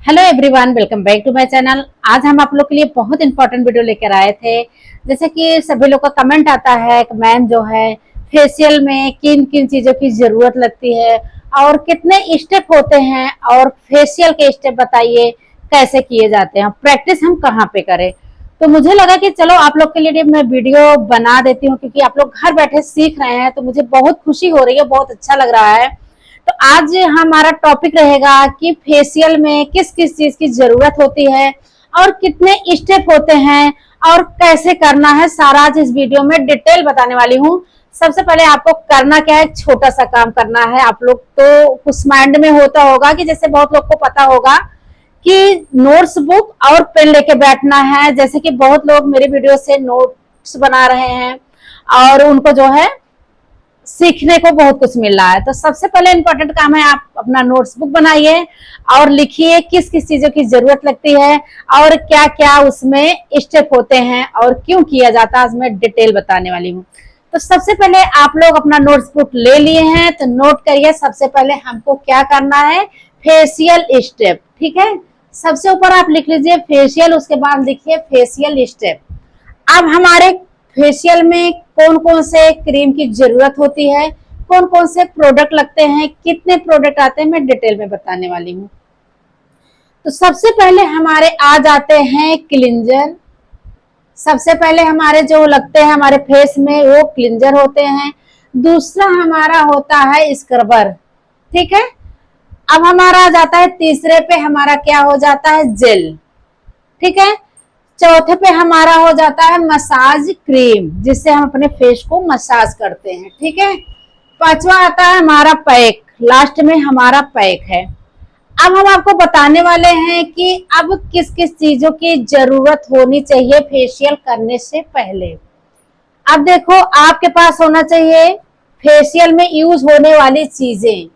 Hello everyone, welcome back to my channel. आज हम आप लोग के लिए बहुत इंपॉर्टेंट वीडियो लेकर आए थे। जैसे कि सभी लोग का कमेंट आता है कि मैम जो है फेशियल में किन किन चीजों की जरूरत लगती है और कितने स्टेप होते हैं और फेशियल के स्टेप बताइए कैसे किए जाते हैं, प्रैक्टिस हम कहाँ पे करें। तो मुझे लगा कि चलो आप लोग के लिए मैं वीडियो बना देती हूँ, क्योंकि आप लोग घर बैठे सीख रहे हैं तो मुझे बहुत खुशी हो रही है, बहुत अच्छा लग रहा है। तो आज हमारा टॉपिक रहेगा कि फेशियल में किस किस चीज की जरूरत होती है और कितने स्टेप होते हैं और कैसे करना है, सारा आज इस वीडियो में डिटेल बताने वाली हूँ। सबसे पहले आपको करना क्या है, छोटा सा काम करना है। आप लोग तो कुछ माइंड में होता होगा कि जैसे बहुत लोग को पता होगा कि नोट्स बुक और पेन लेके बैठना है। जैसे कि बहुत लोग मेरे वीडियो से नोट्स बना रहे हैं और उनको जो है सीखने को बहुत कुछ मिल रहा है। तो सबसे पहले इंपॉर्टेंट काम है, आप अपना नोट्स बुक बनाइए और लिखिए किस किस चीजों की जरूरत लगती है और क्या क्या उसमें स्टेप होते हैं और क्यों किया जाता है, उसमें डिटेल बताने वाली हूँ। तो सबसे पहले आप लोग अपना नोट्स बुक ले लिए हैं तो नोट करिए। सबसे पहले हमको क्या करना है, फेशियल स्टेप। ठीक है, सबसे ऊपर आप लिख लीजिए फेशियल, उसके बाद लिखिए फेशियल स्टेप। अब हमारे फेशियल में कौन कौन से क्रीम की जरूरत होती है, कौन कौन से प्रोडक्ट लगते हैं, कितने प्रोडक्ट आते हैं, मैं डिटेल में बताने वाली हूँ। तो सबसे पहले हमारे आ जाते हैं क्लिंजर। सबसे पहले हमारे जो लगते हैं हमारे फेस में वो क्लिंजर होते हैं। दूसरा हमारा होता है स्क्रबर। ठीक है, अब हमारा आ जाता है तीसरे पे हमारा क्या हो जाता है, जेल। ठीक है, चौथे पे हमारा हो जाता है मसाज क्रीम, जिससे हम अपने फेस को मसाज करते हैं। ठीक है, पांचवा आता है हमारा पैक, लास्ट में हमारा पैक है। अब हम आपको बताने वाले हैं कि अब किस किस चीजों की जरूरत होनी चाहिए फेशियल करने से पहले। अब देखो, आपके पास होना चाहिए फेशियल में यूज होने वाली चीजें।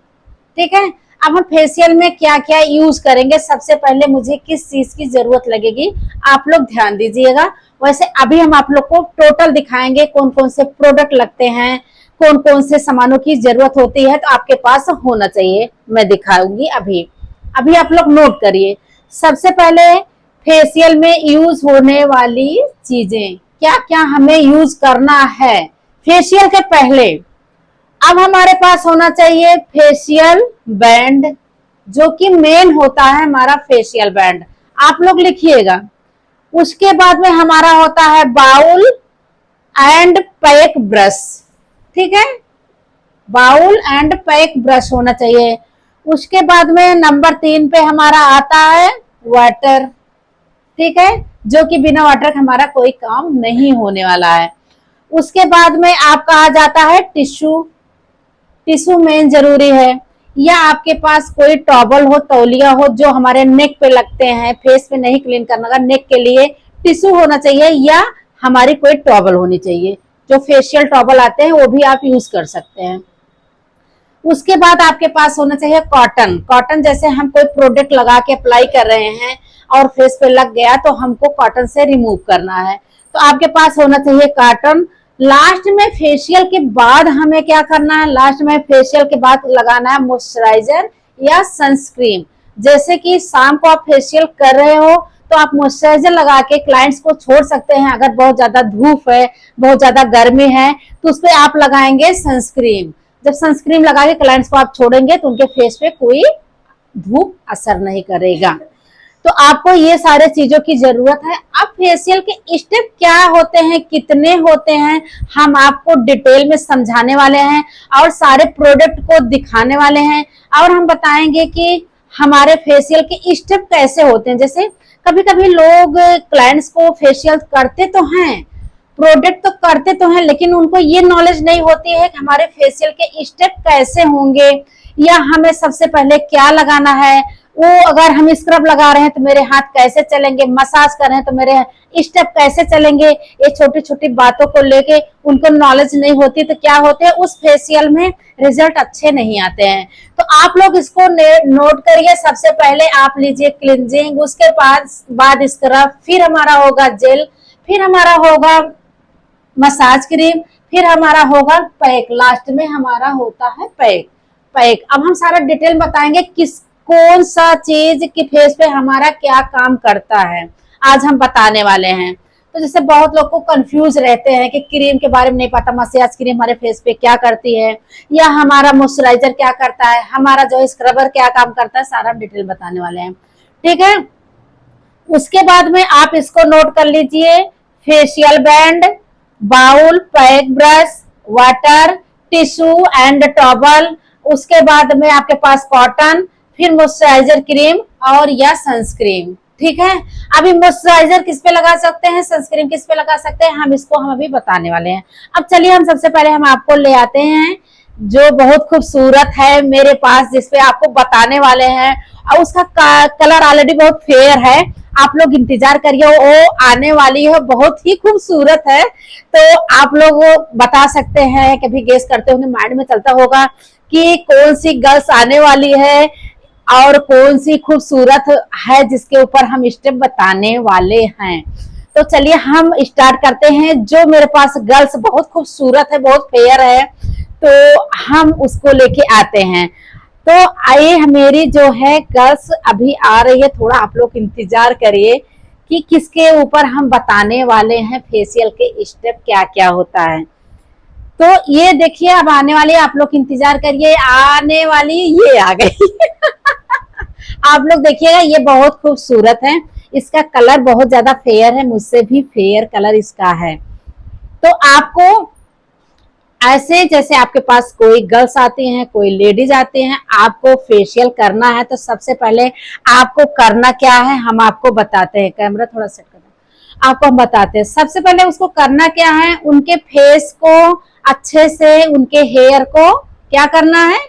ठीक है, अब हम फेशियल में क्या क्या यूज करेंगे, सबसे पहले मुझे किस चीज की जरूरत लगेगी आप लोग ध्यान दीजिएगा। वैसे अभी हम आप लोग को टोटल दिखाएंगे कौन कौन से प्रोडक्ट लगते हैं, कौन कौन से सामानों की जरूरत होती है, तो आपके पास होना चाहिए, मैं दिखाऊंगी अभी। अभी आप लोग नोट करिए। सबसे पहले फेशियल में यूज होने वाली चीजें क्या क्या हमें यूज करना है फेशियल के पहले। अब हमारे पास होना चाहिए फेशियल बैंड, जो कि मेन होता है हमारा फेशियल बैंड, आप लोग लिखिएगा। उसके बाद में हमारा होता है बाउल एंड पैक ब्रश। ठीक है, बाउल एंड पैक ब्रश होना चाहिए। उसके बाद में नंबर 3 पे हमारा आता है वाटर। ठीक है, जो कि बिना वाटर के हमारा कोई काम नहीं होने वाला है। उसके बाद में आपका आ जाता है टिश्यू। टिश्यू मेन जरूरी है, या आपके पास कोई टॉवल हो, तौलिया हो, जो हमारे नेक पे लगते हैं, फेस पे नहीं क्लीन करना का, नेक के लिए टिश्यू होना चाहिए, या हमारी कोई टॉवल होनी चाहिए। जो फेशियल टॉवल आते हैं वो भी आप यूज कर सकते हैं। उसके बाद आपके पास होना चाहिए कॉटन। कॉटन जैसे हम कोई प्रोडक्ट लगा के अप्लाई कर रहे हैं और फेस पे लग गया तो हमको कॉटन से रिमूव करना है, तो आपके पास होना चाहिए कॉटन। लास्ट में फेशियल के बाद हमें क्या करना है, लास्ट में फेशियल के बाद लगाना है मॉइस्चराइजर या सनस्क्रीन। जैसे कि शाम को आप फेशियल कर रहे हो तो आप मॉइस्चराइजर लगा के क्लाइंट्स को छोड़ सकते हैं। अगर बहुत ज्यादा धूप है, बहुत ज्यादा गर्मी है, तो उस पर आप लगाएंगे सनस्क्रीन। जब सनस्क्रीन लगा के क्लाइंट्स को आप छोड़ेंगे तो उनके फेस पे कोई धूप असर नहीं करेगा। तो आपको ये सारे चीजों की जरूरत है। अब फेशियल के स्टेप क्या होते हैं, कितने होते हैं, हम आपको डिटेल में समझाने वाले हैं और सारे प्रोडक्ट को दिखाने वाले हैं। और हम बताएंगे कि हमारे फेशियल के स्टेप कैसे होते हैं। जैसे कभी कभी लोग क्लाइंट्स को फेशियल करते तो हैं, प्रोडक्ट तो करते तो हैं, लेकिन उनको ये नॉलेज नहीं होती है कि हमारे फेशियल के स्टेप कैसे होंगे, या हमें सबसे पहले क्या लगाना है। वो अगर हम स्क्रब लगा रहे हैं तो मेरे हाथ कैसे चलेंगे, मसाज कर रहे हैं तो मेरे स्टेप कैसे चलेंगे, ये छोटी छोटी बातों को लेके उनको नॉलेज नहीं होती, तो क्या होते हैं उस फेशियल में रिजल्ट अच्छे नहीं आते हैं। तो आप लोग इसको नोट करिए। सबसे पहले आप लीजिए क्लिंजिंग, उसके बाद स्क्रब, फिर हमारा होगा जेल, फिर हमारा होगा मसाज क्रीम, फिर हमारा होगा पैक, लास्ट में हमारा होता है पैक। पैक अब हम सारा डिटेल बताएंगे किस कौन सा चीज कि फेस पे हमारा क्या काम करता है, आज हम बताने वाले हैं। तो जैसे बहुत लोग को कंफ्यूज रहते हैं कि क्रीम के बारे में नहीं पता, मसाज क्रीम हमारे फेस पे क्या करती है, या हमारा मॉइस्चराइजर क्या करता है, हमारा जो स्क्रबर क्या काम करता है, सारा हम डिटेल बताने वाले हैं। ठीक है, उसके बाद में आप इसको नोट कर लीजिए, facial band, bowl, pack brush, water, tissue and towel, उसके बाद में आपके पास कॉटन, फिर मॉइस्चराइजर क्रीम और या सनस्क्रीन। ठीक है, अभी मॉइस्चराइजर किस पे लगा सकते हैं, सनस्क्रीन किस पे लगा सकते हैं, हम अभी बताने वाले हैं। अब चलिए हम सबसे पहले हम आपको ले आते हैं जो बहुत खूबसूरत है मेरे पास, जिसपे आपको बताने वाले हैं, और उसका कलर ऑलरेडी बहुत फेयर है। आप लोग इंतजार करिए, वो आने वाली है, बहुत ही खूबसूरत है। तो आप लोग बता सकते हैं, कभी गेस करते होंगे, माइंड में चलता होगा कि कौन सी गर्ल्स आने वाली है और कौन सी खूबसूरत है जिसके ऊपर हम स्टेप बताने वाले हैं। तो चलिए हम स्टार्ट करते हैं। जो मेरे पास गर्ल्स बहुत खूबसूरत है, बहुत फेयर है, तो हम उसको लेके आते हैं। तो आइए, मेरी जो है गर्ल्स अभी आ रही है, थोड़ा आप लोग इंतजार करिए कि किसके ऊपर हम बताने वाले हैं, फेशियल के स्टेप क्या क्या होता है। तो ये देखिए अब आने वाली, आप लोग इंतजार करिए, आने वाली ये आ गई आप लोग देखिएगा, ये बहुत खूबसूरत है, इसका कलर बहुत ज्यादा फेयर है, मुझसे भी फेयर कलर इसका है। तो आपको ऐसे, जैसे आपके पास कोई गर्ल्स आती हैं, कोई लेडीज आती हैं, आपको फेशियल करना है, तो सबसे पहले आपको करना क्या है हम आपको बताते हैं। कैमरा थोड़ा सेट कर दो, आपको हम बताते हैं। सबसे पहले उसको करना क्या है, उनके फेस को अच्छे से, उनके हेयर को क्या करना है,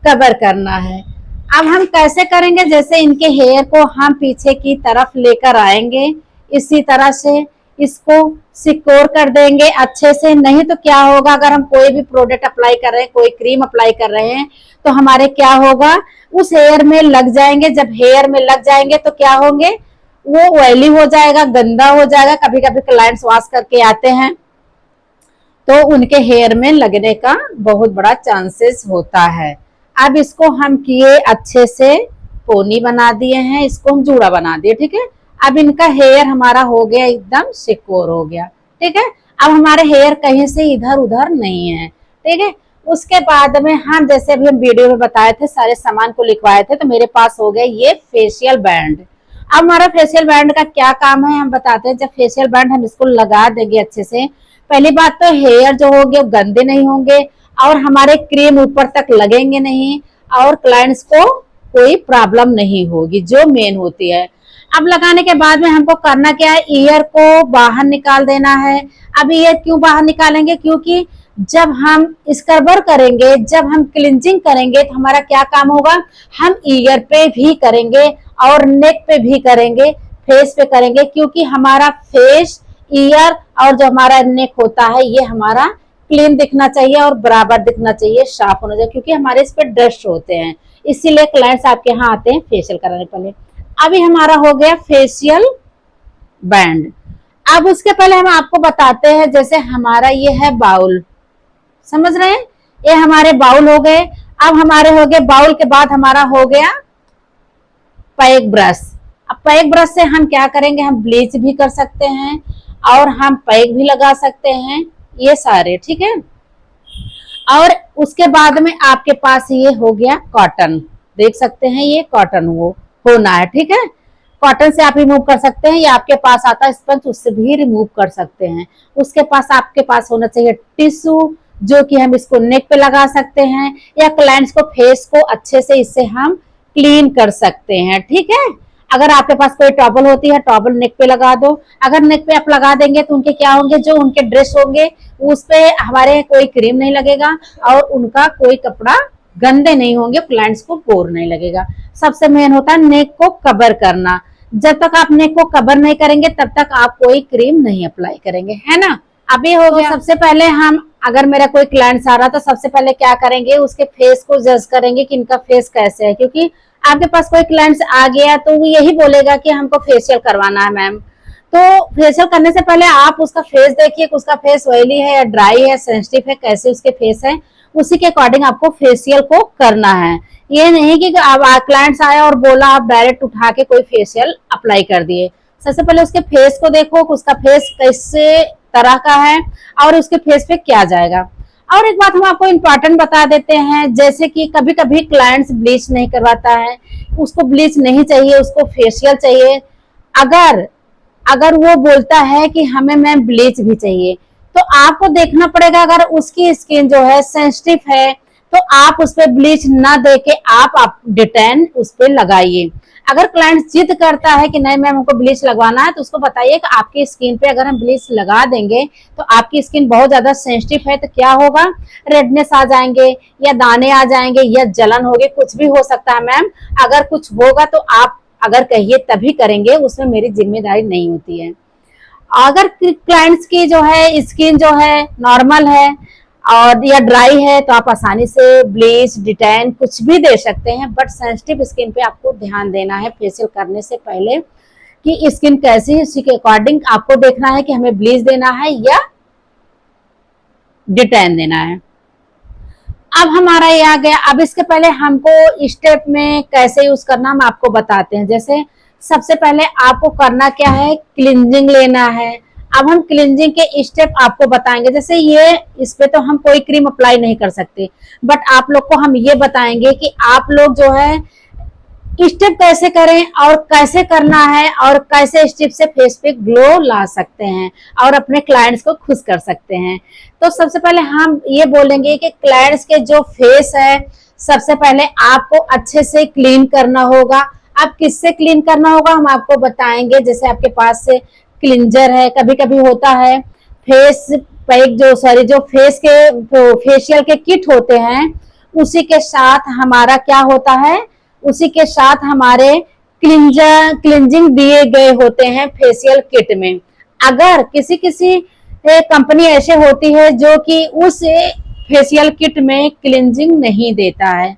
कवर करना है। अब हम कैसे करेंगे, जैसे इनके हेयर को हम पीछे की तरफ लेकर आएंगे, इसी तरह से इसको सिक्योर कर देंगे अच्छे से। नहीं तो क्या होगा, अगर हम कोई भी प्रोडक्ट अप्लाई कर रहे हैं, कोई क्रीम अप्लाई कर रहे हैं, तो हमारे क्या होगा, उस हेयर में लग जाएंगे। जब हेयर में लग जाएंगे तो क्या होंगे, वो ऑयली हो जाएगा, गंदा हो जाएगा। कभी कभी क्लाइंट्स वॉश करके आते हैं तो उनके हेयर में लगने का बहुत बड़ा चांसेस होता है। अब इसको हम किए अच्छे से, पोनी बना दिए हैं, इसको हम जूड़ा बना दिए। ठीक है, अब इनका हेयर हमारा हो गया एकदम सिक्योर हो गया। ठीक है, अब हमारे हेयर कहीं से इधर उधर नहीं है। ठीक है, उसके बाद में हम, जैसे अभी हम वीडियो में बताए थे, सारे सामान को लिखवाए थे, तो मेरे पास हो गया ये फेशियल बैंड। अब हमारा फेशियल बैंड का क्या काम है हम बताते हैं। जब फेशियल बैंड हम इसको लगा देंगे अच्छे से, पहली बात तो हेयर जो होंगे वो गंदे नहीं होंगे, और हमारे क्रीम ऊपर तक लगेंगे नहीं, और क्लाइंट्स को कोई प्रॉब्लम नहीं होगी, जो मेन होती है। अब लगाने के बाद में हमको करना क्या है, ईयर को बाहर निकाल देना है। अब ईयर क्यों बाहर निकालेंगे, क्योंकि जब हम स्क्रबर करेंगे, जब हम क्लिंजिंग करेंगे, तो हमारा क्या काम होगा, हम ईयर पे भी करेंगे और नेक पे भी करेंगे, फेस पे करेंगे, क्योंकि हमारा फेस, ईयर और जो हमारा नेक होता है, ये हमारा क्लीन दिखना चाहिए और बराबर दिखना चाहिए, साफ होना चाहिए, क्योंकि हमारे इस पे डस्ट होते हैं। इसीलिए क्लाइंट्स आपके यहाँ आते हैं फेशियल कराने के लिए। अभी हमारा हो गया फेशियल बैंड। अब उसके पहले हम आपको बताते हैं, जैसे हमारा ये है बाउल, समझ रहे हैं, ये हमारे बाउल हो गए। अब हमारे हो गए बाउल के बाद हमारा हो गया पैक ब्रश। अब पैक ब्रश से हम क्या करेंगे, हम ब्लीच भी कर सकते हैं और हम पैक भी लगा सकते हैं, ये सारे। ठीक है, और उसके बाद में आपके पास ये हो गया कॉटन, देख सकते हैं ये कॉटन वो होना है। ठीक है, कॉटन से आप रिमूव कर सकते हैं, या आपके पास आता है स्पंज, उससे भी रिमूव कर सकते हैं। उसके पास आपके पास होना चाहिए टिश्यू, जो कि हम इसको नेक पे लगा सकते हैं, या क्लाइंट्स को फेस को अच्छे से इससे हम क्लीन कर सकते हैं। ठीक है, अगर आपके पास कोई टॉवल होती है, टॉवल नेक पे लगा दो। अगर नेक पे आप लगा देंगे तो उनके क्या होंगे, जो उनके ड्रेस होंगे उस पे हमारे कोई क्रीम नहीं लगेगा, और उनका कोई कपड़ा गंदे नहीं होंगे, क्लाइंट्स को बोर नहीं लगेगा। सबसे मेन होता है नेक को कवर करना। जब तक आप नेक को कवर नहीं करेंगे, तब तक आप कोई क्रीम नहीं अप्लाई करेंगे, है ना। अभी हो गया। सबसे पहले हम, अगर मेरा कोई क्लाइंट्स आ रहा, तो सबसे पहले क्या करेंगे, उसके फेस को जज करेंगे कि इनका फेस कैसे है। क्योंकि आपके पास कोई क्लाइंट्स आ गया तो वो यही बोलेगा कि हमको फेशियल करवाना है मैम। तो फेशियल करने से पहले आप उसका फेस देखिए, उसका फेस ऑयली है या ड्राई है, सेंसिटिव है, कैसे उसके फेस है, उसी के अकॉर्डिंग आपको फेशियल को करना है। ये नहीं कि अब क्लाइंट्स आया और बोला आप डायरेक्ट उठा के कोई फेशियल अप्लाई कर दिए। सबसे पहले उसके फेस को देखो कि उसका फेस कैसे तरह का है और उसके फेस पे क्या जाएगा। और एक बात हम आपको इम्पोर्टेंट बता देते हैं, जैसे कि कभी कभी क्लाइंट्स ब्लीच नहीं करवाता है, उसको ब्लीच नहीं चाहिए, उसको फेशियल चाहिए। अगर अगर वो बोलता है कि हमें मैम ब्लीच भी चाहिए, तो आपको देखना पड़ेगा, अगर उसकी स्किन जो है सेंसिटिव है तो आप उस पर ब्लीच ना दे के आप डिटेन उस पर लगाइए। अगर क्लाइंट जिद करता है कि नहीं मैम हमको ब्लीच लगवाना है, तो उसको बताइए कि आपकी स्किन पे अगर हम ब्लीच लगा देंगे तो आपकी स्किन बहुत ज्यादा सेंसिटिव है, तो क्या होगा, रेडनेस आ जाएंगे या दाने आ जाएंगे या जलन होगी, कुछ भी हो सकता है मैम। अगर कुछ होगा तो आप अगर कहिए तभी करेंगे, उसमें मेरी जिम्मेदारी नहीं होती है। अगर क्लाइंट्स की जो है स्किन जो है नॉर्मल है और या ड्राई है तो आप आसानी से ब्लीच डिटेन कुछ भी दे सकते हैं, बट सेंसिटिव स्किन पे आपको ध्यान देना है फेशियल करने से पहले कि स्किन कैसी है, उसी के अकॉर्डिंग आपको देखना है कि हमें ब्लीच देना है या डिटेन देना है। अब हमारा ये आ गया। अब इसके पहले हमको स्टेप में कैसे यूज करना हम आपको बताते हैं। जैसे सबसे पहले आपको करना क्या है, क्लींजिंग लेना है। अब हम क्लींजिंग के स्टेप आपको बताएंगे। जैसे ये इस पे तो हम कोई क्रीम अप्लाई नहीं कर सकते, बट आप लोग को हम ये बताएंगे कि आप लोग जो है स्टेप कैसे करें और कैसे करना है और कैसे स्टेप से फेस पे ग्लो ला सकते हैं और अपने क्लाइंट्स को खुश कर सकते हैं। तो सबसे पहले हम ये बोलेंगे कि क्लाइंट्स के जो फेस है, सबसे पहले आपको अच्छे से क्लीन करना होगा। अब किससे क्लीन करना होगा हम आपको बताएंगे। जैसे आपके पास से क्लिंजर है, कभी कभी होता है फेस पैक, जो फेस के फेशियल के किट होते हैं, उसी के साथ हमारा क्या होता है, उसी के साथ हमारे क्लिंजिंग दिए गए होते हैं फेशियल किट में। अगर किसी किसी कंपनी ऐसे होती है जो कि उस फेशियल किट में क्लिंजिंग नहीं देता है,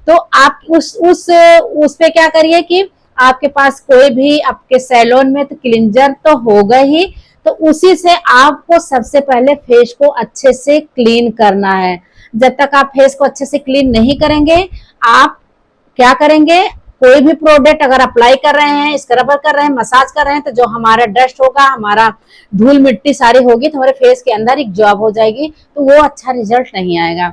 तो आप उस पे क्या करिए कि आपके पास कोई भी आपके सैलून में तो क्लिंजर तो होगा ही, तो उसी से आपको सबसे पहले फेस को अच्छे से क्लीन करना है। जब तक आप फेस को अच्छे से क्लीन नहीं करेंगे, आप क्या करेंगे, कोई भी प्रोडक्ट अगर अप्लाई कर रहे हैं, स्क्रबर कर रहे हैं, मसाज कर रहे हैं, तो जो हमारा डस्ट होगा, हमारा धूल मिट्टी सारी होगी तो हमारे फेस के अंदर एक जॉब हो जाएगी, तो वो अच्छा रिजल्ट नहीं आएगा।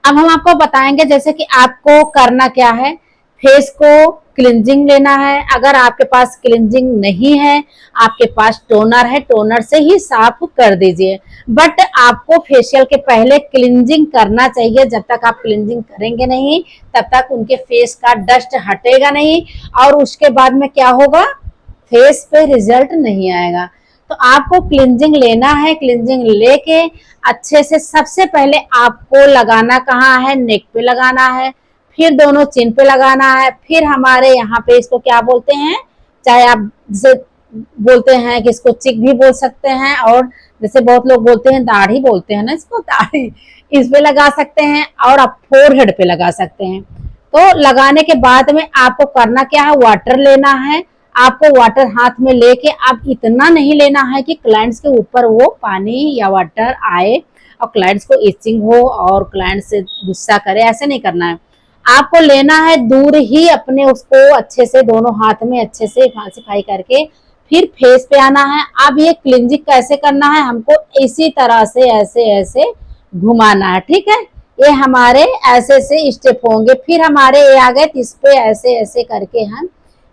अब हम आपको बताएंगे जैसे कि आपको करना क्या है। फेस को क्लिंजिंग लेना है। अगर आपके पास क्लिंजिंग नहीं है, आपके पास टोनर है, टोनर से ही साफ कर दीजिए। बट आपको फेशियल के पहले क्लिंजिंग करना चाहिए। जब तक आप क्लिंजिंग करेंगे नहीं, तब तक उनके फेस का डस्ट हटेगा नहीं और उसके बाद में क्या होगा, फेस पे रिजल्ट नहीं आएगा। तो आपको क्लिंजिंग लेना है। क्लिंजिंग लेके अच्छे से सबसे पहले आपको लगाना कहाँ है, नेक पे लगाना है, फिर दोनों चिन पे लगाना है, फिर हमारे यहाँ पे इसको क्या बोलते हैं, चाहे आप जैसे बोलते हैं कि इसको चिक भी बोल सकते हैं, और जैसे बहुत लोग बोलते हैं दाढ़ी बोलते हैं ना, इसको दाढ़ी, इस पे लगा सकते हैं और आप फोरहेड पे लगा सकते हैं। तो लगाने के बाद में आपको करना क्या है, वाटर लेना है। आपको वाटर हाथ में लेके आप इतना नहीं लेना है कि क्लाइंट्स के ऊपर वो पानी या वाटर आए और क्लाइंट्स को इचिंग हो और क्लाइंट से गुस्सा करे, ऐसे नहीं करना है। आपको लेना है दूर ही अपने, उसको अच्छे से दोनों हाथ में अच्छे से सफाई करके फिर फेस पे आना है। अब ये क्लिंजिंग कैसे करना है, हमको इसी तरह से ऐसे ऐसे घुमाना है, ठीक है। ये हमारे ऐसे ऐसे स्टेप होंगे। फिर हमारे ये आ गए, इस पे ऐसे ऐसे करके हम,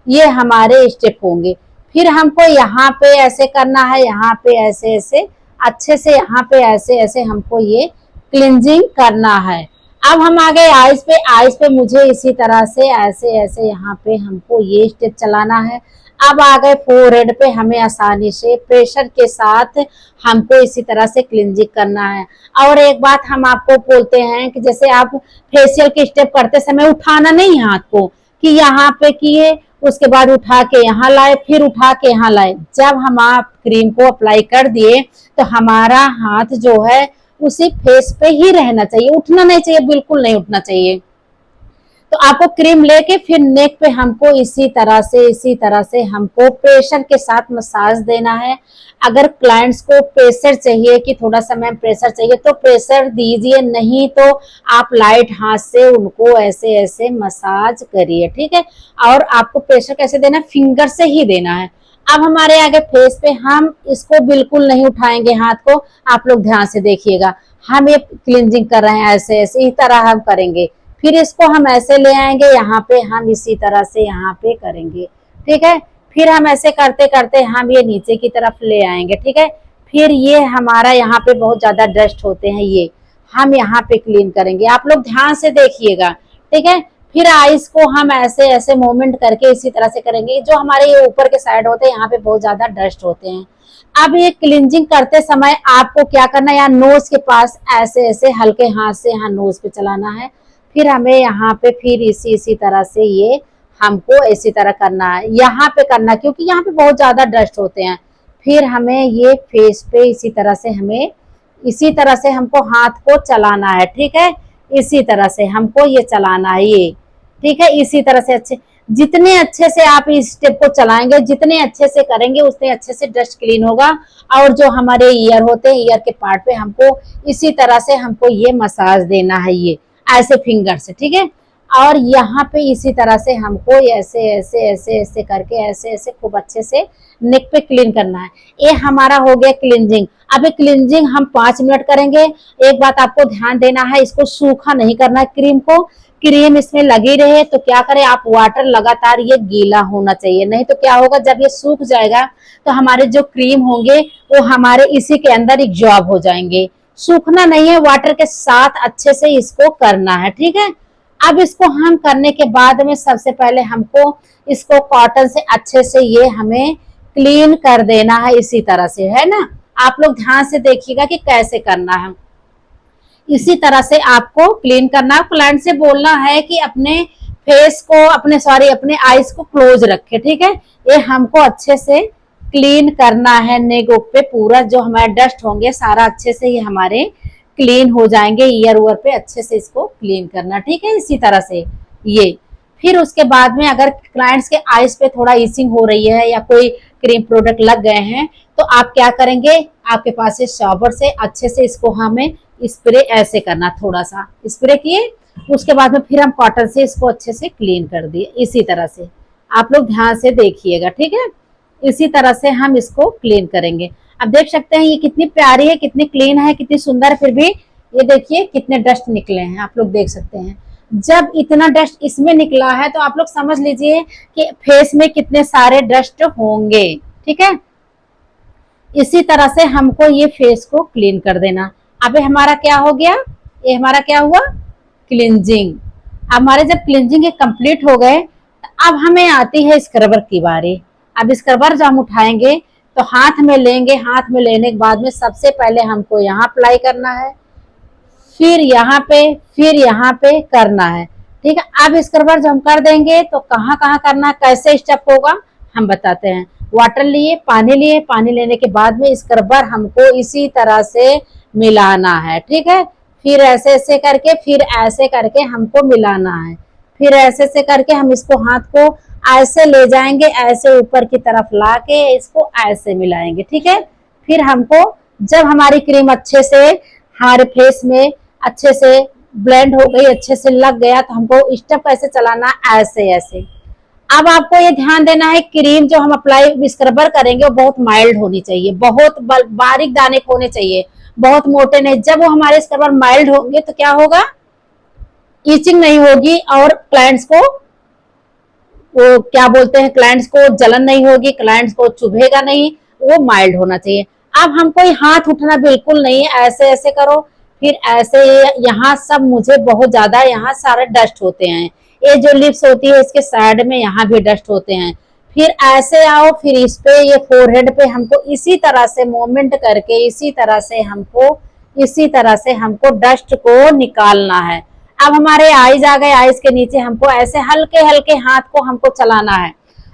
ये हमारे स्टेप होंगे। फिर हमको यहाँ पे ऐसे करना है, यहाँ पे ऐसे ऐसे अच्छे से, यहाँ पे ऐसे ऐसे हमको ये क्लिंजिंग करना है। अब हम आ गए आईज पे। आईज पे मुझे इसी तरह से ऐसे ऐसे यहाँ पे हमको ये स्टेप चलाना है। अब आ गए फोरहेड पे, हमें आसानी से प्रेशर के साथ हमको इसी तरह से क्लिंजिंग करना है। और एक बात हम आपको बोलते हैं कि जैसे आप फेशियल के स्टेप करते समय उठाना नहीं है हाथ को, कि यहाँ पे किए उसके बाद उठा के यहाँ लाए, फिर उठा के यहाँ लाए। जब हम आप क्रीम को अप्लाई कर दिए तो हमारा हाथ जो है उसी फेस पे ही रहना चाहिए, उठना नहीं चाहिए, बिल्कुल नहीं उठना चाहिए। तो आपको क्रीम लेके फिर नेक पे हमको इसी तरह से हमको प्रेशर के साथ मसाज देना है। अगर क्लाइंट्स को प्रेशर चाहिए कि थोड़ा सा मैम प्रेशर चाहिए तो प्रेशर दीजिए, नहीं तो आप लाइट हाथ से उनको ऐसे ऐसे मसाज करिए, ठीक है। और आपको प्रेशर कैसे देना है, फिंगर से ही देना है। अब हमारे आगे फेस पे हम इसको बिल्कुल नहीं उठाएंगे हाथ को, आप लोग ध्यान से देखिएगा। हम ये क्लींजिंग कर रहे हैं ऐसे ऐसे, इस तरह हम करेंगे। फिर इसको हम ऐसे ले आएंगे यहाँ पे, हम इसी तरह से यहाँ पे करेंगे, ठीक है। फिर हम ऐसे करते करते हम ये नीचे की तरफ ले आएंगे, ठीक है। फिर ये हमारा यहाँ पे बहुत ज्यादा डस्ट होते हैं, ये हम यहाँ पे क्लीन करेंगे, आप लोग ध्यान से देखिएगा, ठीक है। फिर आइस को हम ऐसे ऐसे मूवमेंट करके इसी तरह से करेंगे। जो हमारे ये ऊपर के साइड होते हैं यहाँ पे बहुत ज्यादा डस्ट होते हैं। अब ये क्लींजिंग करते समय आपको क्या करना है, यहाँ नोज के पास ऐसे ऐसे हल्के हाथ से यहाँ नोज पे चलाना है। फिर हमें यहाँ पे फिर इसी तरह से ये हमको इसी तरह करना है, यहाँ पे करना, क्योंकि यहाँ पे बहुत ज्यादा डस्ट होते हैं। फिर हमें ये फेस पे इसी तरह से हमें इसी तरह से हमको हाथ को चलाना है, ठीक है। इसी तरह से हमको ये चलाना है, ये ठीक है। इसी तरह से अच्छे, जितने अच्छे से आप इस स्टेप को चलाएंगे, जितने अच्छे से करेंगे, उतने अच्छे से डस्ट क्लीन होगा। और जो हमारे ईयर होते हैं, ईयर के पार्ट पे हमको इसी तरह से हमको ये मसाज देना है, ये ऐसे फिंगर से, ठीक है। और यहाँ पे इसी तरह से हमको ऐसे ऐसे ऐसे ऐसे करके ऐसे ऐसे खूब अच्छे से नेक पे क्लीन करना है। ये हमारा हो गया क्लींजिंग। अब ये क्लींजिंग हम 5 मिनट करेंगे। एक बात आपको ध्यान देना है, इसको सूखा नहीं करना है क्रीम को। क्रीम इसमें लगी रहे तो क्या करें आप, वाटर लगातार ये गीला होना चाहिए, नहीं तो क्या होगा जब ये सूख जाएगा तो हमारे जो क्रीम होंगे वो हमारे इसी के अंदर एब्जॉर्ब हो जाएंगे। सूखना नहीं है, वाटर के साथ अच्छे से इसको करना है, ठीक है। अब इसको हम करने के बाद में सबसे पहले हमको इसको कॉटन से अच्छे से ये हमें क्लीन कर देना है, इसी तरह से, है ना। आप लोग ध्यान से देखिएगा कि कैसे करना है। इसी तरह से आपको क्लीन करना है। क्लाइंट से बोलना है कि अपने फेस को अपने आईज को क्लोज रखे, ठीक है। ये हमको अच्छे से क्लीन करना है। नेक पे पूरा जो हमारे डस्ट होंगे सारा अच्छे से ये हमारे क्लीन हो जाएंगे। ईयर उवर पे अच्छे से इसको क्लीन करना, ठीक है। इसी तरह से ये फिर उसके बाद में अगर क्लाइंट्स के आईज पे थोड़ा इचिंग हो रही है या कोई क्रीम प्रोडक्ट लग गए हैं तो आप क्या करेंगे, आपके पास से शॉवर से अच्छे से इसको हमें स्प्रे ऐसे करना, थोड़ा सा स्प्रे किए, उसके बाद में फिर हम कॉटन से इसको अच्छे से क्लीन कर दिए। इसी तरह से आप लोग ध्यान से देखिएगा, ठीक है। इसी तरह से हम इसको क्लीन करेंगे। अब देख सकते हैं ये कितनी प्यारी है, कितनी क्लीन है, कितनी सुंदर है। फिर भी ये देखिए कितने डस्ट निकले हैं, आप लोग देख सकते हैं। जब इतना डस्ट इसमें निकला है तो आप लोग समझ लीजिए कि फेस में कितने सारे डस्ट होंगे, ठीक है। इसी तरह से हमको ये फेस को क्लीन कर देना। अब हमारा क्या हो गया, ये हमारा क्या हुआ, क्लींजिंग। हमारे जब क्लींजिंग कंप्लीट हो गए तो अब हमें आती है स्क्रबर की बारी। अब स्क्रबर जब हम उठाएंगे तो हाथ में लेंगे, हाथ में लेने के बाद में सबसे पहले हमको यहाँ अप्लाई करना है, फिर यहाँ पे करना है, ठीक है। अब स्क्रबर जब हम कर देंगे तो कहाँ कहाँ करना है, कैसे स्टेप होगा हम बताते हैं। वाटर लिए, पानी लेने के बाद में स्क्रबर हमको इसी तरह से मिलाना है, ठीक है। फिर ऐसे ऐसे करके, फिर ऐसे करके हमको मिलाना है। फिर ऐसे ऐसे करके हम इसको हाथ को ऐसे ले जाएंगे, ऐसे ऊपर की तरफ ला के इसको ऐसे मिलाएंगे, ठीक है। फिर हमको जब हमारी क्रीम अच्छे से हमारे फेस में अच्छे से ब्लेंड हो गई, अच्छे से लग गया, तो हमको स्टेप कैसे चलाना, ऐसे ऐसे। अब आपको ये ध्यान देना है क्रीम जो हम अप्लाई स्क्रबर करेंगे वो बहुत माइल्ड होनी चाहिए, बहुत बारीक दाने होने चाहिए, बहुत मोटे नहीं। जब वो हमारे स्क्रबर माइल्ड होंगे तो क्या होगा, ईचिंग नहीं होगी और क्लाइंट्स को वो क्या बोलते हैं, क्लाइंट्स को जलन नहीं होगी, क्लाइंट्स को चुभेगा नहीं, वो माइल्ड होना चाहिए। अब हमको हाथ उठना बिल्कुल नहीं है, ऐसे ऐसे करो, फिर ऐसे। यहाँ सब मुझे बहुत ज्यादा यहाँ सारे डस्ट होते हैं, ये जो लिप्स होती है इसके साइड में यहाँ भी डस्ट होते हैं। फिर ऐसे आओ, फिर इस पे ये फोरहेड पे हमको इसी तरह से मूवमेंट करके इसी तरह से हमको डस्ट को निकालना है। अब हमारे आईज आ गए, आईज के नीचे हमको ऐसे हल्के हल्के हाथ को हमको चलाना है।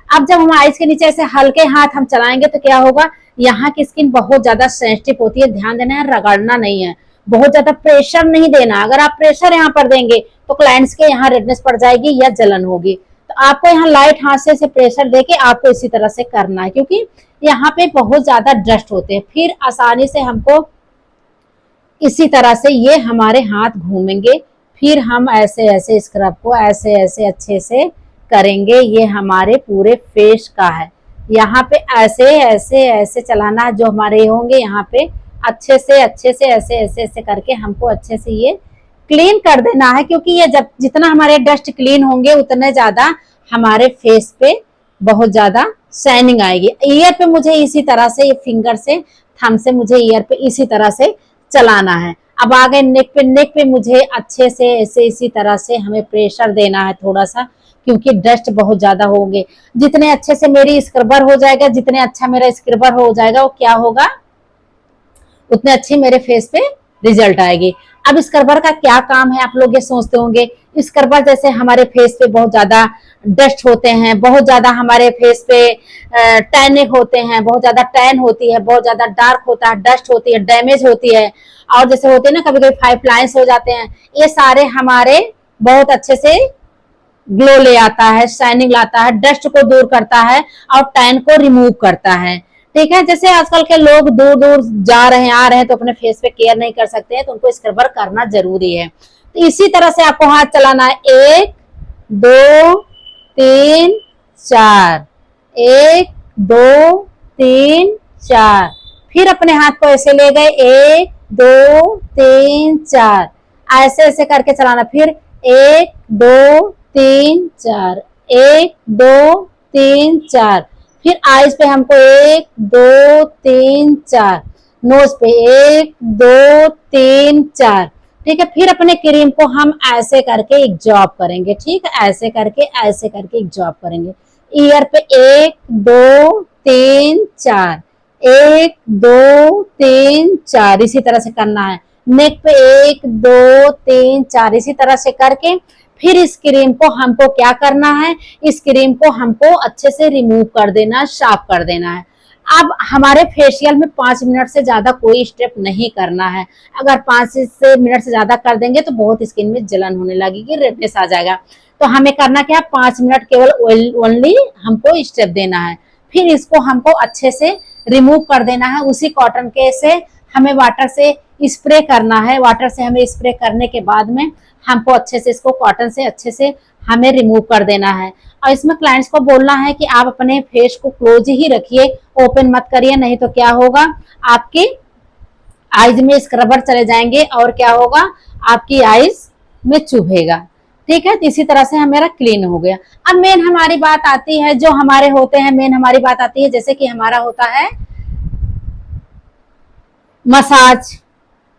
अब जब हम आईज के नीचे ऐसे हल्के हाथ हम चलाएंगे तो क्या होगा, यहाँ की स्किन बहुत ज्यादा सेंसिटिव होती है, ध्यान देना है, रगड़ना नहीं है। बहुत ज्यादा प्रेशर नहीं देना। अगर आप प्रेशर यहाँ पर देंगे तो क्लाइंट्स के यहाँ रेडनेस पड़ जाएगी या जलन होगी। तो आपको यहाँ लाइट हाथ से प्रेशर देके आपको इसी तरह से करना है, क्योंकि यहाँ पे बहुत ज्यादा डस्ट होते हैं। फिर आसानी से हमको इसी तरह से ये हमारे हाथ घूमेंगे, फिर हम ऐसे ऐसे स्क्रब को ऐसे ऐसे अच्छे से करेंगे। ये हमारे पूरे फेस का है, यहाँ पे ऐसे ऐसे ऐसे चलाना है। जो हमारे होंगे यहाँ पे अच्छे से ऐसे ऐसे ऐसे करके हमको अच्छे से ये क्लीन कर देना है, क्योंकि ये जब जितना हमारे डस्ट क्लीन होंगे उतने ज्यादा हमारे फेस पे बहुत ज्यादा शाइनिंग आएगी। ईयर पे मुझे इसी तरह से ये फिंगर से थंब से मुझे ईयर पे इसी तरह से चलाना है। अब आगे नेक पे मुझे अच्छे से ऐसे इसी तरह से हमें प्रेशर देना है थोड़ा सा, क्योंकि डस्ट बहुत ज्यादा होंगे। जितने अच्छे से मेरी स्क्रबर हो जाएगा, जितने अच्छा मेरा स्क्रबर हो जाएगा, वो क्या होगा, उतने अच्छी मेरे फेस पे रिजल्ट आएगी। अब स्क्रबर का क्या काम है, आप लोग ये सोचते होंगे। स्क्रबर जैसे हमारे फेस पे बहुत ज्यादा डस्ट होते हैं, बहुत ज्यादा हमारे फेस पे टैनिक होते हैं, बहुत ज्यादा टैन होती है, बहुत ज्यादा डार्क होता है, डस्ट होती है, डैमेज होती है, और जैसे होते हैं ना कभी कभी फाइव लाइन्स हो जाते हैं। ये सारे हमारे बहुत अच्छे से ग्लो ले आता है, शाइनिंग लाता है, डस्ट को दूर करता है और टैन को रिमूव करता है। ठीक है, जैसे आजकल के लोग दूर दूर जा रहे हैं आ रहे हैं तो अपने फेस पे केयर नहीं कर सकते हैं, तो उनको स्क्रबर करना जरूरी है। तो इसी तरह से आपको हाथ चलाना है, 1 2 3 4, 1 2 3 4। फिर अपने हाथ को ऐसे ले गए, 1 2 3 4, ऐसे ऐसे करके चलाना। फिर 1 2 3 4, 1 2 3 4। फिर आईज पे हमको 1 2 3 4, नोज पे 1 2 3 4। ठीक है, फिर अपने क्रीम को हम ऐसे करके एक जॉब करेंगे। ठीक है, ऐसे करके एक जॉब करेंगे। ईयर पे 1 2 3 4, 1 2 3 4, इसी तरह से करना है। नेक पे 1 2 3 4, इसी तरह से करके फिर इस क्रीम को हमको क्या करना है, इस क्रीम को हमको अच्छे से रिमूव कर देना, साफ कर देना है। अब हमारे फेशियल में 5 मिनट से ज्यादा कोई स्टेप नहीं करना है। अगर 5 मिनट से ज्यादा कर देंगे तो बहुत स्किन में जलन होने लगेगी, रेडनेस आ जाएगा। तो हमें करना क्या, 5 मिनट केवल ओनली हमको स्टेप देना है। फिर इसको हमको अच्छे से रिमूव कर देना है। उसी कॉटन के से हमें वाटर से स्प्रे करना है। वाटर से हमें स्प्रे करने के बाद में हमको अच्छे से इसको कॉटन से अच्छे से हमें रिमूव कर देना है। और इसमें क्लाइंट्स को बोलना है कि आप अपने फेस को क्लोज ही रखिए, ओपन मत करिए, नहीं तो क्या होगा, आपकी आईज में स्क्रबर चले जाएंगे और क्या होगा, आपकी आईज में चुभेगा। ठीक है, तो इसी तरह से हमारा क्लीन हो गया। अब मेन हमारी बात आती है, जो हमारे होते हैं, मेन हमारी बात आती है, जैसे कि हमारा होता है मसाज।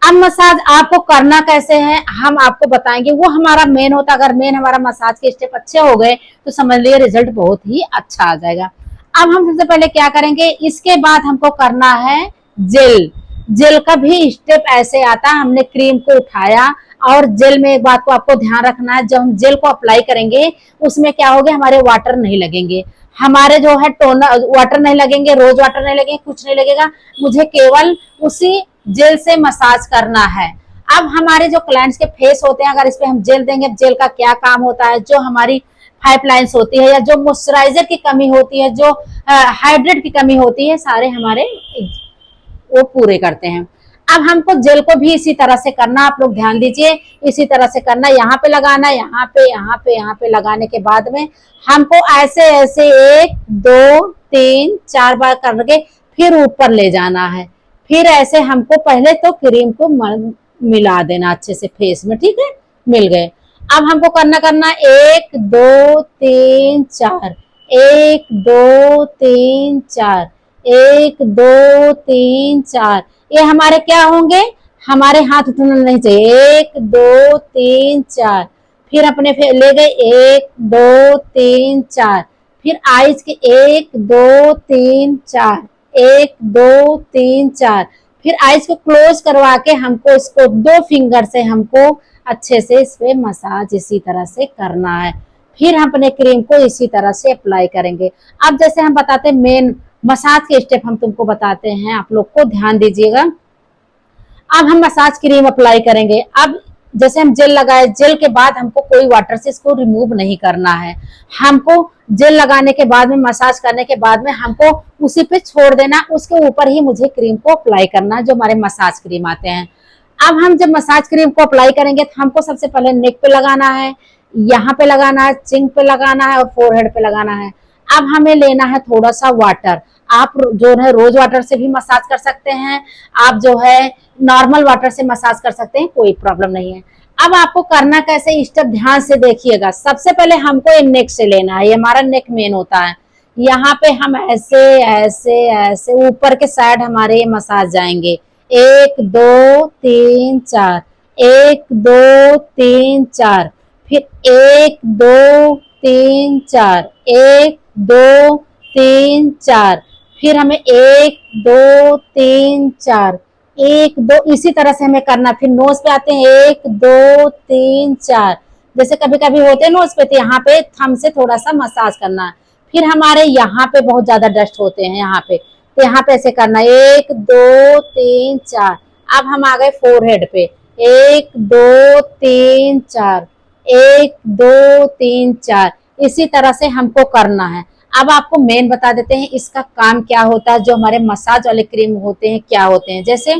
अब मसाज आपको करना कैसे है हम आपको बताएंगे, वो हमारा मेन होता है। अगर मेन हमारा मसाज के स्टेप अच्छे हो गए तो समझ लिए रिजल्ट बहुत ही अच्छा आ जाएगा। अब हम सबसे पहले क्या करेंगे, इसके बाद हमको करना है जेल। जेल का भी स्टेप ऐसे आता है, हमने क्रीम को उठाया और जेल में एक बात को आपको ध्यान रखना है, जब हम जेल को अप्लाई करेंगे उसमें क्या होगा, हमारे वाटर नहीं लगेंगे, हमारे जो है टोनर वाटर नहीं लगेंगे, रोज वाटर नहीं लगेंगे, कुछ नहीं लगेगा। मुझे केवल उसी जेल से मसाज करना है। अब हमारे जो क्लाइंट्स के फेस होते हैं, अगर इस पे हम जेल देंगे, जेल का क्या काम होता है, जो हमारी फाइव लाइन्स होती है या जो मॉइस्चराइजर की कमी होती है, जो हाइड्रेट की कमी होती है, सारे हमारे वो पूरे करते हैं। अब हमको जेल को भी इसी तरह से करना, आप लोग ध्यान दीजिए, इसी तरह से करना। यहाँ पे लगाना, यहाँ पे यहाँ पे यहाँ पे लगाने के बाद में हमको ऐसे ऐसे 1 2 3 4 बार करके फिर ऊपर ले जाना है। फिर ऐसे हमको पहले तो क्रीम को मिला देना अच्छे से फेस में। ठीक है, मिल गए। अब हमको करना 1 2 3 4, 1 2 3 4, 1 2 3 4। ये हमारे क्या होंगे, हमारे हाथ उठना नहीं चाहिए। 1 2 3 4, फिर अपने ले गए 1 2 3 4, फिर आईज के 1 2 3 4, 1 2 3 4। फिर आईज को क्लोज करवा के हमको इसको 2 फिंगर से हमको अच्छे से इस पे मसाज इसी तरह से करना है। फिर हम अपने क्रीम को इसी तरह से अप्लाई करेंगे। अब जैसे हम बताते हैं मेन मसाज के स्टेप हम तुमको बताते हैं, आप लोग को ध्यान दीजिएगा। अब हम मसाज क्रीम अप्लाई करेंगे। अब जैसे हम जेल लगाए, जेल के बाद हमको कोई वाटर से इसको रिमूव नहीं करना है। हमको जेल लगाने के बाद में, मसाज करने के बाद में हमको उसी पे छोड़ देना, उसके ऊपर ही मुझे क्रीम को अप्लाई करना है, जो हमारे मसाज क्रीम आते हैं। अब हम जब मसाज क्रीम को अप्लाई करेंगे तो हमको सबसे पहले नेक पे लगाना है, यहाँ पे लगाना है, चिन पे लगाना है और फोरहेड पे लगाना है। अब हमें लेना है थोड़ा सा वाटर। आप जो है रोज वाटर से भी मसाज कर सकते हैं, आप जो है नॉर्मल वाटर से मसाज कर सकते हैं, कोई प्रॉब्लम नहीं है। अब आपको करना कैसे, स्टेप ध्यान से देखिएगा। सबसे पहले हमको ये नेक से लेना है, ये हमारा नेक मेन होता है। यहाँ पे हम ऐसे ऐसे ऐसे ऊपर के साइड हमारे ये मसाज जाएंगे, 1 2 3 4, 1 2 3 4, फिर 1 2 3 4, 1 2 3 4, फिर हमें 1 2 3 4, 1 2, इसी तरह से हमें करना। फिर नोज पे आते हैं, 1 2 3 4, जैसे कभी कभी होते हैं नोज पे, तो यहाँ पे थंब से थोड़ा सा मसाज करना है। फिर हमारे यहाँ पे बहुत ज्यादा डस्ट होते हैं यहाँ पे, तो यहाँ पे ऐसे करना, 1 2 3 4। अब हम आ गए फोरहेड पे, 1 2 3 4, 1 2 3 4, इसी तरह से हमको करना है। अब आपको मेन बता देते हैं इसका काम क्या होता है, जो हमारे मसाज वाले क्रीम होते हैं क्या होते हैं। जैसे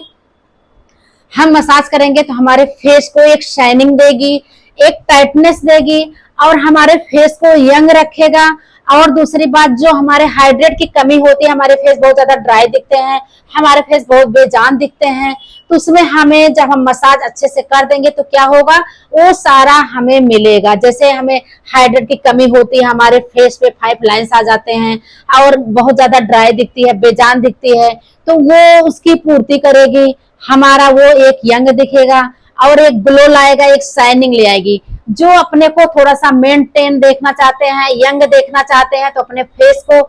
हम मसाज करेंगे तो हमारे फेस को एक शाइनिंग देगी, एक टाइटनेस देगी, और हमारे फेस को यंग रखेगा। और दूसरी बात, जो हमारे हाइड्रेट की कमी होती है, हमारे फेस बहुत ज्यादा ड्राई दिखते हैं, हमारे फेस बहुत बेजान दिखते हैं, तो उसमें हमें जब हम मसाज अच्छे से कर देंगे तो क्या होगा, वो सारा हमें मिलेगा। जैसे हमें हाइड्रेट की कमी होती है, हमारे फेस पे 5 लाइंस आ जाते हैं और बहुत ज्यादा ड्राई दिखती है, बेजान दिखती है, तो वो उसकी पूर्ति करेगी। हमारा वो एक यंग दिखेगा और एक ग्लो लाएगा, एक शाइनिंग ले आएगी। जो अपने को थोड़ा सा मेंटेन देखना चाहते हैं, यंग देखना चाहते हैं, तो अपने फेस को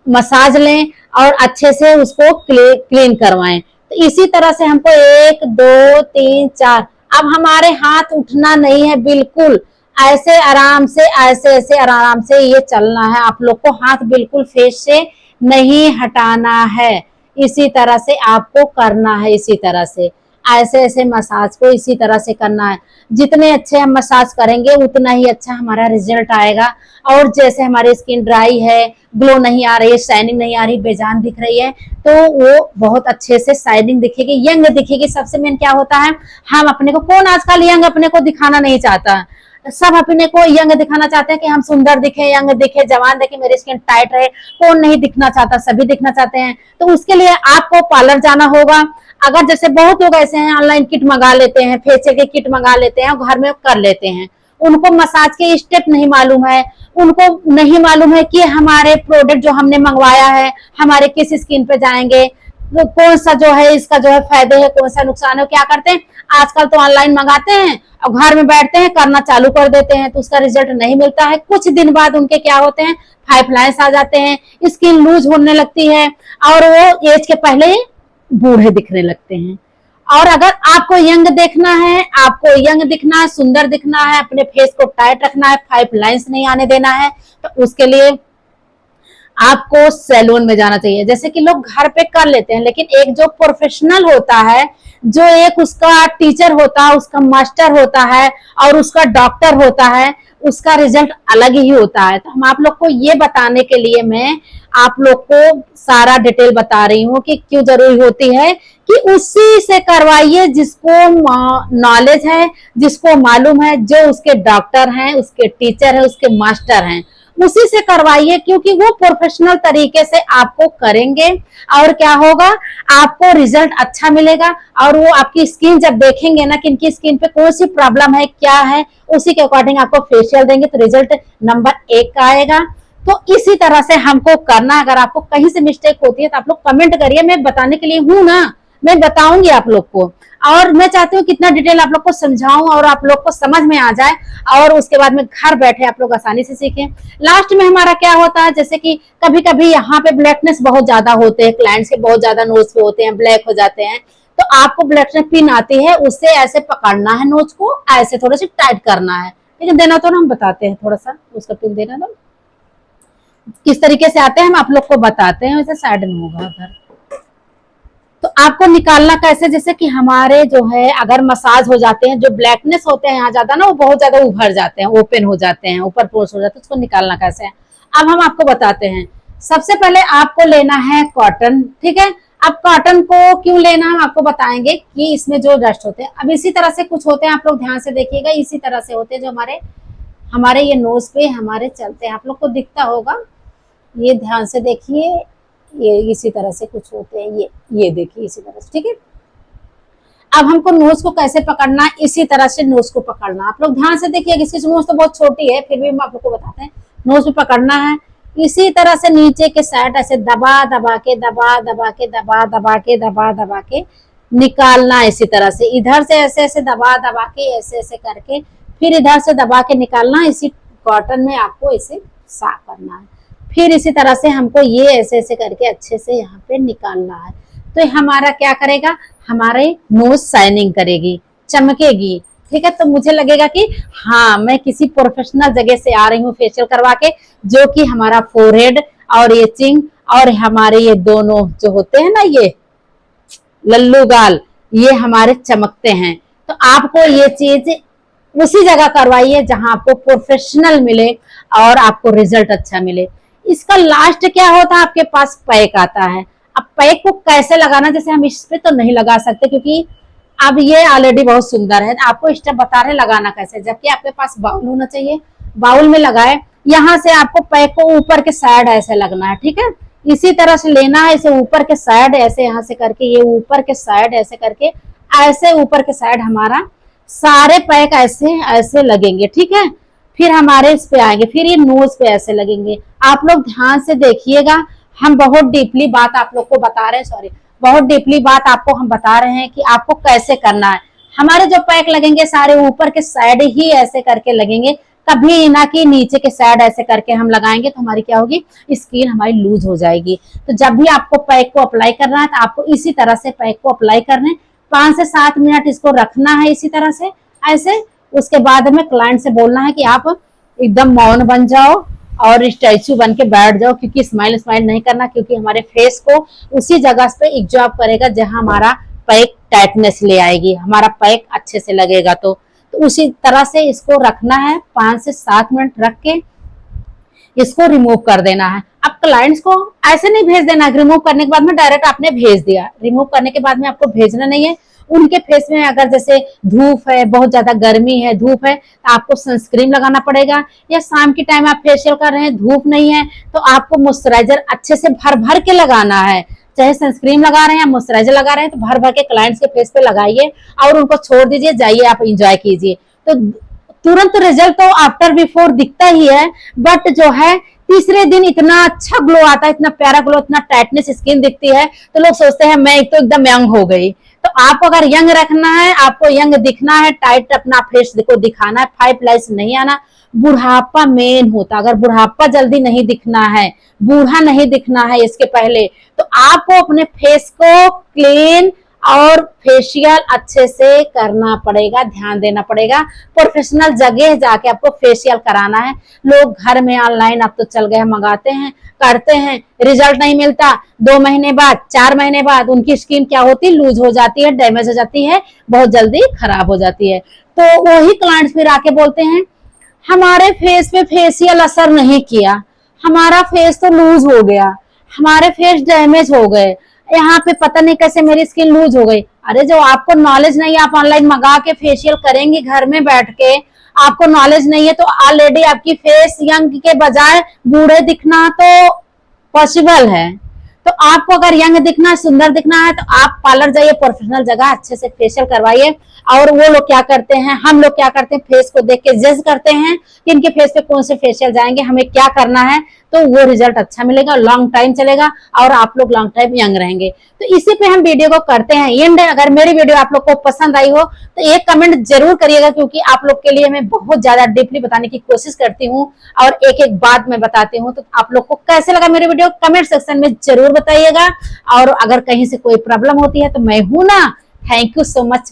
मसाज लें और अच्छे से उसको क्लीन करवाएं। तो इसी तरह से हमको 1 2 3 4, अब हमारे हाथ उठना नहीं है, बिल्कुल ऐसे आराम से, ऐसे ऐसे आराम से ये चलना है। आप लोग को हाथ बिल्कुल फेस से नहीं हटाना है, इसी तरह से आपको करना है। इसी तरह से ऐसे ऐसे मसाज को इसी तरह से करना है। जितने अच्छे हम मसाज करेंगे उतना ही अच्छा हमारा रिजल्ट आएगा। और जैसे हमारी स्किन ड्राई है, ग्लो नहीं आ रही है, शाइनिंग नहीं आ रही, बेजान दिख रही है, तो वो बहुत अच्छे से शाइनिंग दिखेगी, यंग दिखेगी। सबसे मेन क्या होता है, हम अपने को, कौन आजकल यंग अपने को दिखाना नहीं चाहता, सब अपने को यंग दिखाना चाहते हैं कि हम सुंदर दिखे, यंग दिखे, जवान दिखे, मेरी स्किन टाइट रहे। कौन नहीं दिखना चाहता, सभी दिखना चाहते हैं। तो उसके लिए आपको पार्लर जाना होगा। अगर जैसे बहुत लोग ऐसे हैं, ऑनलाइन किट मंगा लेते हैं, फेशियल की किट मंगा लेते हैं, घर में कर लेते हैं, उनको मसाज के स्टेप नहीं मालूम है, उनको नहीं मालूम है कि हमारे प्रोडक्ट जो हमने मंगवाया है हमारे किस स्किन पे जाएंगे, तो कौन सा जो है इसका जो है फायदे है, कौन सा नुकसान है। क्या करते हैं आजकल, तो ऑनलाइन मंगाते हैं और घर में बैठते हैं, करना चालू कर देते हैं, तो उसका रिजल्ट नहीं मिलता है। कुछ दिन बाद उनके क्या होते हैं, 5 लाइंस आ जाते हैं, स्किन लूज होने लगती है और वो एज के पहले ही बूढ़े दिखने लगते हैं। और अगर आपको यंग देखना है, आपको यंग दिखना है, सुंदर दिखना है, अपने फेस को टाइट रखना है, 5 लाइंस नहीं आने देना है, तो उसके लिए आपको सैलून में जाना चाहिए। जैसे कि लोग घर पे कर लेते हैं, लेकिन एक जो प्रोफेशनल होता है, जो एक उसका टीचर होता है, उसका मास्टर होता है और उसका डॉक्टर होता है, उसका रिजल्ट अलग ही होता है। तो हम आप लोग को ये बताने के लिए मैं आप लोग को सारा डिटेल बता रही हूँ कि क्यों जरूरी होती है कि उसी से करवाइए जिसको नॉलेज है, जिसको मालूम है, जो उसके डॉक्टर हैं, उसके टीचर हैं, उसके मास्टर हैं, उसी से करवाइए, क्योंकि वो प्रोफेशनल तरीके से आपको करेंगे और क्या होगा, आपको रिजल्ट अच्छा मिलेगा। और वो आपकी स्किन जब देखेंगे ना कि इनकी स्किन पे कौन सी प्रॉब्लम है, क्या है, उसी के अकॉर्डिंग आपको फेशियल देंगे तो रिजल्ट नंबर 1 का आएगा। तो इसी तरह से हमको करना। अगर आपको कहीं से मिस्टेक होती है तो आप लोग कमेंट करिए, मैं बताने के लिए हूं ना, मैं बताऊंगी आप लोग को। और मैं चाहती हूँ कितना डिटेल आप लोग को समझाऊं और आप लोग को समझ में आ जाए, और उसके बाद में घर बैठे आप लोग आसानी से सीखें। लास्ट में हमारा क्या होता है, जैसे कि कभी कभी यहाँ पे ब्लैकनेस बहुत ज्यादा होते हैं, क्लाइंट्स के बहुत ज्यादा नोज पे होते हैं, ब्लैक हो जाते हैं, तो आपको ब्लैकनेस पिन आती है, उससे ऐसे पकड़ना है नोज को, ऐसे थोड़ा सा टाइट करना है। लेकिन देना तो ना, हम बताते हैं, थोड़ा सा उसका पिन देना दो, किस तरीके से आते हैं हम आप लोग को बताते हैं, वैसे साइड में होगा उधर। तो आपको निकालना कैसे, जैसे कि हमारे जो है अगर मसाज हो जाते हैं, जो ब्लैकनेस होते हैं यहाँ ज्यादा ना, वो बहुत ज्यादा उभर जाते हैं, ओपन हो जाते हैं, ऊपर पोर्स हो जाते हैं, उसको निकालना कैसे है अब हम आपको बताते हैं। सबसे पहले आपको लेना है कॉटन, ठीक है। अब कॉटन को क्यों लेना हम आपको बताएंगे कि इसमें जो डस्ट होते हैं, अब इसी तरह से कुछ होते हैं, आप लोग ध्यान से देखिएगा, इसी तरह से होते हैं जो हमारे हमारे ये नोज पे हमारे चलते हैं, आप लोग को दिखता होगा, ये ध्यान से देखिए, ये इसी तरह से कुछ होते हैं, ये देखिए इसी तरह से, ठीक है। अब हमको नोज को कैसे पकड़ना है, इसी तरह से नोज को पकड़ना, आप लोग ध्यान से देखिए, किसी नोज तो बहुत छोटी है, फिर भी हम आप लोग को बताते हैं, नोज पे पकड़ना है, इसी तरह से नीचे के साइड ऐसे दबा दबा के दबा दबा के दबा दबा के दबा दबा के निकालना, इसी तरह से इधर से ऐसे ऐसे दबा दबा के ऐसे ऐसे करके फिर इधर से दबा के निकालना, इसी कॉटन में आपको इसे साफ करना है। फिर इसी तरह से हमको ये ऐसे ऐसे करके अच्छे से यहाँ पे निकालना है, तो हमारा क्या करेगा, हमारे नोज शाइनिंग करेगी, चमकेगी, ठीक है। तो मुझे लगेगा कि हाँ मैं किसी प्रोफेशनल जगह से आ रही हूँ फेशियल करवा के, जो कि हमारा फोरहेड और ये चिंग और हमारे ये दोनों जो होते हैं ना, ये लल्लू गाल, ये हमारे चमकते हैं। तो आपको ये चीज उसी जगह करवाइए जहां आपको प्रोफेशनल मिले और आपको रिजल्ट अच्छा मिले। इसका लास्ट क्या होता है, आपके पास पैक आता है। अब पैक को कैसे लगाना, जैसे हम इस पे तो नहीं लगा सकते क्योंकि अब ये ऑलरेडी बहुत सुंदर है, आपको स्टेप बता रहे लगाना कैसे, जबकि आपके पास बाउल होना चाहिए, बाउल में लगाए, यहाँ से आपको पैक को ऊपर के साइड ऐसे लगना है, ठीक है। इसी तरह से लेना है, इसे ऊपर के साइड ऐसे यहाँ से करके, ये ऊपर के साइड ऐसे करके, ऐसे ऊपर के साइड हमारा सारे पैक ऐसे ऐसे लगेंगे, ठीक है। फिर हमारे इस पे आएंगे, फिर ये नोज पे ऐसे लगेंगे। आप लोग ध्यान से देखिएगा, हम बहुत डीपली बात आप लोग को बता रहे हैं, सॉरी, बहुत डीपली बात आपको हम बता रहे हैं कि आपको कैसे करना है। हमारे जो पैक लगेंगे सारे ऊपर के साइड ही ऐसे करके लगेंगे, कभी ना कि नीचे के साइड ऐसे करके हम लगाएंगे तो हमारी क्या होगी, स्किन हमारी लूज हो जाएगी। तो जब भी आपको पैक को अप्लाई करना है तो आपको इसी तरह से पैक को अप्लाई करने 5 से 7 मिनट इसको रखना है इसी तरह से ऐसे। उसके बाद में क्लाइंट से बोलना है कि आप एकदम मौन बन जाओ और स्टैचू बन के बैठ जाओ, क्योंकि स्माइल नहीं करना, क्योंकि हमारे फेस को उसी जगह पे एब्जॉर्ब करेगा जहां हमारा पैक टाइटनेस ले आएगी, हमारा पैक अच्छे से लगेगा। तो उसी तरह से इसको रखना है, 5 से 7 मिनट रख के इसको रिमूव कर देना है। अब क्लाइंट्स को ऐसे नहीं भेज देना, रिमूव करने के बाद में डायरेक्ट आपने भेज दिया, रिमूव करने के बाद में आपको भेजना नहीं है। उनके फेस में अगर जैसे धूप है, बहुत ज्यादा गर्मी है, धूप है, तो आपको सनस्क्रीन लगाना पड़ेगा, या शाम के टाइम आप फेशियल कर रहे हैं, धूप नहीं है, तो आपको मॉइस्चराइजर अच्छे से भर भर के लगाना है। चाहे सनस्क्रीन लगा रहे हैं या मॉइस्चराइजर लगा रहे हैं, तो भर भर के क्लाइंट्स के फेस पे लगाइए और उनको छोड़ दीजिए, जाइए आप इंजॉय कीजिए। तो तुरंत रिजल्ट तो आफ्टर बिफोर दिखता ही है, बट जो है तीसरे दिन इतना अच्छा ग्लो आता है, इतना प्यारा ग्लो, इतना टाइटनेस स्किन दिखती है, तो लोग सोचते हैं मैं तो एकदम यंग हो गई। तो आपको अगर यंग रखना है, आपको यंग दिखना है, टाइट अपना फेस को दिखाना है, 5 लाइन्स नहीं आना, बुढ़ापा मेन होता, अगर बुढ़ापा जल्दी नहीं दिखना है, बूढ़ा नहीं दिखना है इसके पहले, तो आपको अपने फेस को क्लीन और फेशियल अच्छे से करना पड़ेगा, ध्यान देना पड़ेगा। प्रोफेशनल जगह जाके आपको फेशियल कराना है। लोग घर में ऑनलाइन अब तो चल गए, मंगाते हैं, करते हैं, रिजल्ट नहीं मिलता, 2 महीने बाद, 4 महीने बाद उनकी स्किन क्या होती है, लूज हो जाती है, डैमेज हो जाती है, बहुत जल्दी खराब हो जाती है। तो वही क्लाइंट्स फिर आके बोलते हैं हमारे फेस पे फेशियल असर नहीं किया, हमारा फेस तो लूज हो गया, हमारे फेस डैमेज हो गए, यहाँ पे पता नहीं कैसे मेरी स्किन लूज हो गई। अरे जो आपको नॉलेज नहीं है, आप ऑनलाइन मंगा के फेशियल करेंगे घर में बैठ के, आपको नॉलेज नहीं है, तो ऑलरेडी आपकी फेस यंग के बजाय बूढ़े दिखना तो पॉसिबल है। तो आपको अगर यंग दिखना है, सुंदर दिखना है, तो आप पार्लर जाइए, प्रोफेशनल जगह अच्छे से फेशियल करवाइए। और वो लोग क्या करते हैं, हम लोग क्या करते हैं, फेस को देख के जज करते हैं कि इनके फेस पे कौन से फेशियल जाएंगे, हमें क्या करना है, तो वो रिजल्ट अच्छा मिलेगा, लॉन्ग टाइम चलेगा और आप लोग लॉन्ग टाइम यंग रहेंगे। तो इसी पे हम वीडियो को करते हैं एंड। अगर मेरी वीडियो आप लोग को पसंद आई हो तो एक कमेंट जरूर करिएगा, क्योंकि आप लोग के लिए मैं बहुत ज्यादा डीपली बताने की कोशिश करती हूँ और एक एक बात मैं बताती हूँ। तो आप लोग को कैसे लगा मेरी वीडियो, कमेंट सेक्शन में जरूर बताइएगा। और अगर कहीं से कोई प्रॉब्लम होती है तो मैं हूं ना। Thank you so much.